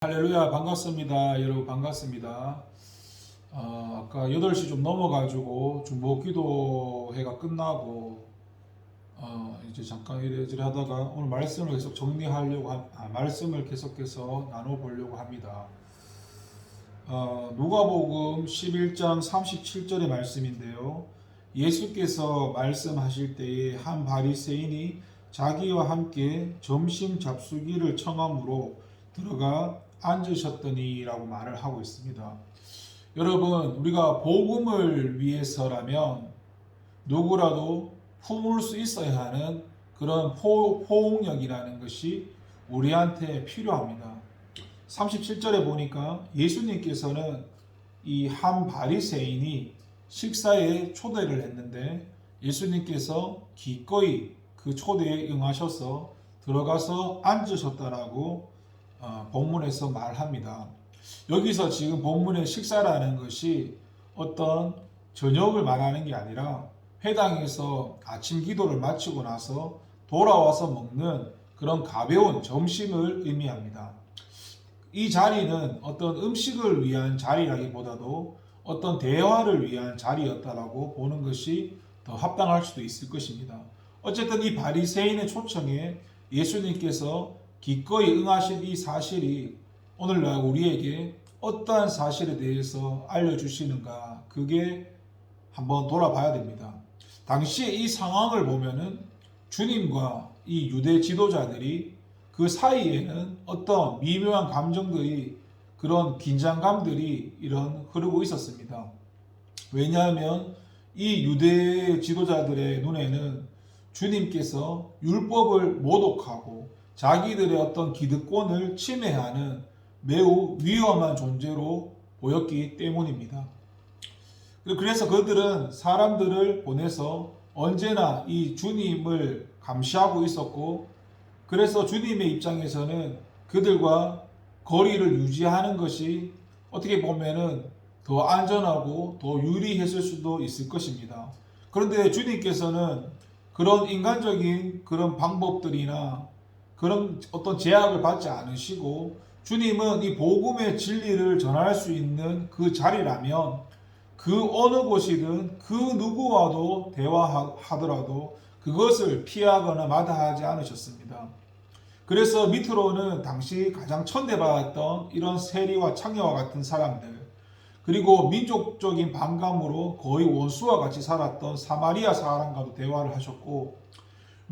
할렐루야, 반갑습니다. 여러분 반갑습니다. 아까 8시 좀 넘어가지고 중보 기도회가 끝나고 이제 잠깐 이래저래 하다가 오늘 말씀을 계속 정리하려고 말씀을 계속해서 나눠보려고 합니다. 누가복음 11장 37절의 말씀인데요. 예수께서 말씀하실 때에 한 바리새인이 자기와 함께 점심 잡수기를 청함으로 들어가 앉으셨더니라고 말을 하고 있습니다. 여러분, 우리가 복음을 위해서라면 누구라도 품을 수 있어야 하는 그런 포용력이라는 것이 우리한테 필요합니다. 37절에 보니까 예수님께서는 이 한 바리새인이 식사에 초대를 했는데 예수님께서 기꺼이 그 초대에 응하셔서 들어가서 앉으셨다라고 본문에서 말합니다. 여기서 지금 본문의 식사라는 것이 어떤 저녁을 말하는 게 아니라 회당에서 아침 기도를 마치고 나서 돌아와서 먹는 그런 가벼운 점심을 의미합니다. 이 자리는 어떤 음식을 위한 자리라기보다도 어떤 대화를 위한 자리였다라고 보는 것이 더 합당할 수도 있을 것입니다. 어쨌든 이 바리새인의 초청에 예수님께서 기꺼이 응하신 이 사실이 오늘날 우리에게 어떠한 사실에 대해서 알려주시는가, 그게 한번 돌아봐야 됩니다. 당시에 이 상황을 보면은 주님과 이 유대 지도자들이 그 사이에는 어떤 미묘한 감정들이, 그런 긴장감들이 이런 흐르고 있었습니다. 왜냐하면 이 유대 지도자들의 눈에는 주님께서 율법을 모독하고 자기들의 어떤 기득권을 침해하는 매우 위험한 존재로 보였기 때문입니다. 그래서 그들은 사람들을 보내서 언제나 이 주님을 감시하고 있었고, 그래서 주님의 입장에서는 그들과 거리를 유지하는 것이 어떻게 보면은 더 안전하고 더 유리했을 수도 있을 것입니다. 그런데 주님께서는 그런 인간적인 그런 방법들이나 그런 어떤 제약을 받지 않으시고, 주님은 이 복음의 진리를 전할 수 있는 그 자리라면 그 어느 곳이든 그 누구와도 대화하더라도 그것을 피하거나 마다하지 않으셨습니다. 그래서 밑으로는 당시 가장 천대받았던 이런 세리와 창녀와 같은 사람들, 그리고 민족적인 반감으로 거의 원수와 같이 살았던 사마리아 사람과도 대화를 하셨고,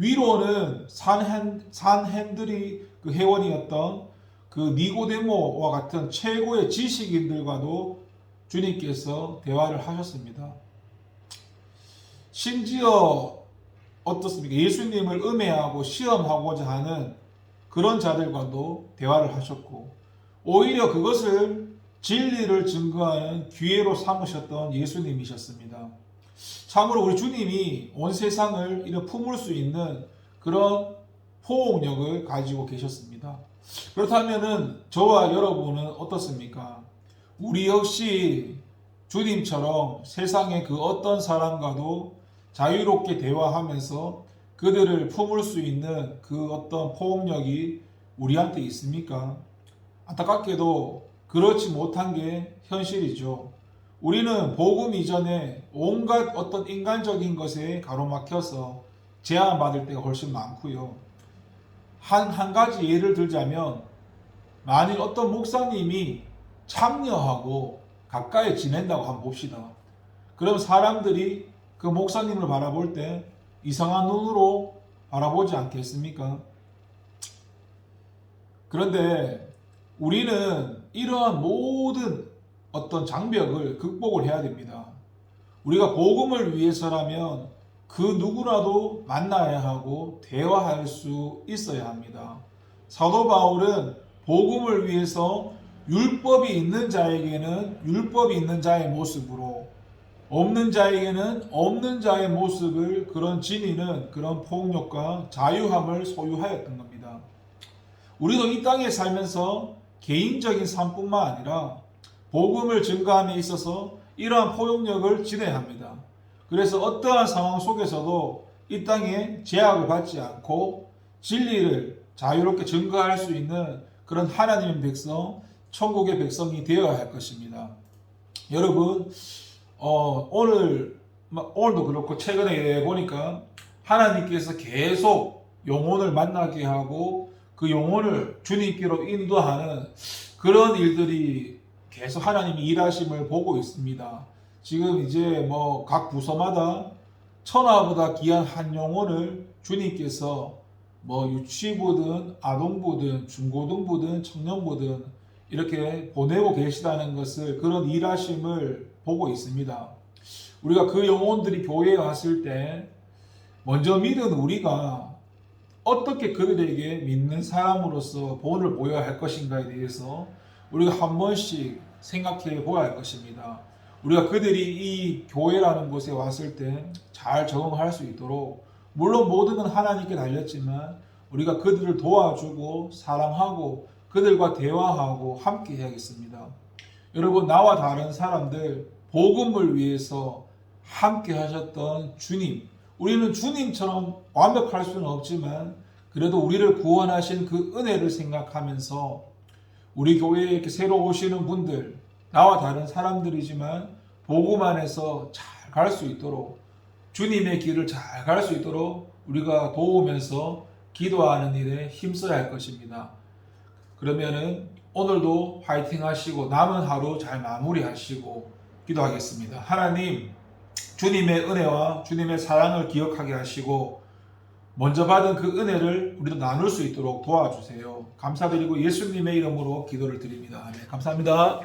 위로는 산헨들이 그 회원이었던 그 니고데모와 같은 최고의 지식인들과도 주님께서 대화를 하셨습니다. 심지어 어떻습니까? 예수님을 음해하고 시험하고자 하는 그런 자들과도 대화를 하셨고, 오히려 그것을 진리를 증거하는 기회로 삼으셨던 예수님이셨습니다. 참으로 우리 주님이 온 세상을 이렇게 품을 수 있는 그런 포용력을 가지고 계셨습니다. 그렇다면은 저와 여러분은 어떻습니까? 우리 역시 주님처럼 세상의 그 어떤 사람과도 자유롭게 대화하면서 그들을 품을 수 있는 그 어떤 포용력이 우리한테 있습니까? 안타깝게도 그렇지 못한 게 현실이죠. 우리는 복음 이전에 온갖 어떤 인간적인 것에 가로막혀서 제한받을 때가 훨씬 많고요. 한 가지 예를 들자면, 만일 어떤 목사님이 창녀하고 가까이 지낸다고 한번 봅시다. 그럼 사람들이 그 목사님을 바라볼 때 이상한 눈으로 바라보지 않겠습니까? 그런데 우리는 이러한 모든 어떤 장벽을 극복을 해야 됩니다. 우리가 복음을 위해서라면 그 누구라도 만나야 하고 대화할 수 있어야 합니다. 사도 바울은 복음을 위해서 율법이 있는 자에게는 율법이 있는 자의 모습으로, 없는 자에게는 없는 자의 모습을 그런 지니는 그런 폭력과 자유함을 소유하였던 겁니다. 우리도 이 땅에 살면서 개인적인 삶뿐만 아니라 복음을 증거함에 있어서 이러한 포용력을 지내야 합니다. 그래서 어떠한 상황 속에서도 이 땅에 제약을 받지 않고 진리를 자유롭게 증거할 수 있는 그런 하나님의 백성, 천국의 백성이 되어야 할 것입니다. 여러분, 오늘도 그렇고 최근에 보니까 하나님께서 계속 영혼을 만나게 하고 그 영혼을 주님께로 인도하는 그런 일들이 계속 하나님이 일하심을 보고 있습니다. 지금 이제 각 부서마다 천하보다 귀한 한 영혼을 주님께서 유치부든 아동부든 중고등부든 청년부든 이렇게 보내고 계시다는 것을, 그런 일하심을 보고 있습니다. 우리가 그 영혼들이 교회에 왔을 때 먼저 믿은 우리가 어떻게 그들에게 믿는 사람으로서 본을 보여야 할 것인가에 대해서 우리가 한 번씩 생각해 보아야 할 것입니다. 우리가 그들이 이 교회라는 곳에 왔을 때 잘 적응할 수 있도록, 물론 모든 건 하나님께 달렸지만 우리가 그들을 도와주고 사랑하고 그들과 대화하고 함께 해야겠습니다. 여러분, 나와 다른 사람들 복음을 위해서 함께 하셨던 주님, 우리는 주님처럼 완벽할 수는 없지만 그래도 우리를 구원하신 그 은혜를 생각하면서 우리 교회에 이렇게 새로 오시는 분들, 나와 다른 사람들이지만 복음 안에서 잘 갈 수 있도록, 주님의 길을 잘 갈 수 있도록 우리가 도우면서 기도하는 일에 힘써야 할 것입니다. 그러면은 오늘도 파이팅 하시고 남은 하루 잘 마무리하시고 기도하겠습니다. 하나님, 주님의 은혜와 주님의 사랑을 기억하게 하시고 먼저 받은 그 은혜를 우리도 나눌 수 있도록 도와주세요. 감사드리고 예수님의 이름으로 기도를 드립니다. 아멘. 감사합니다.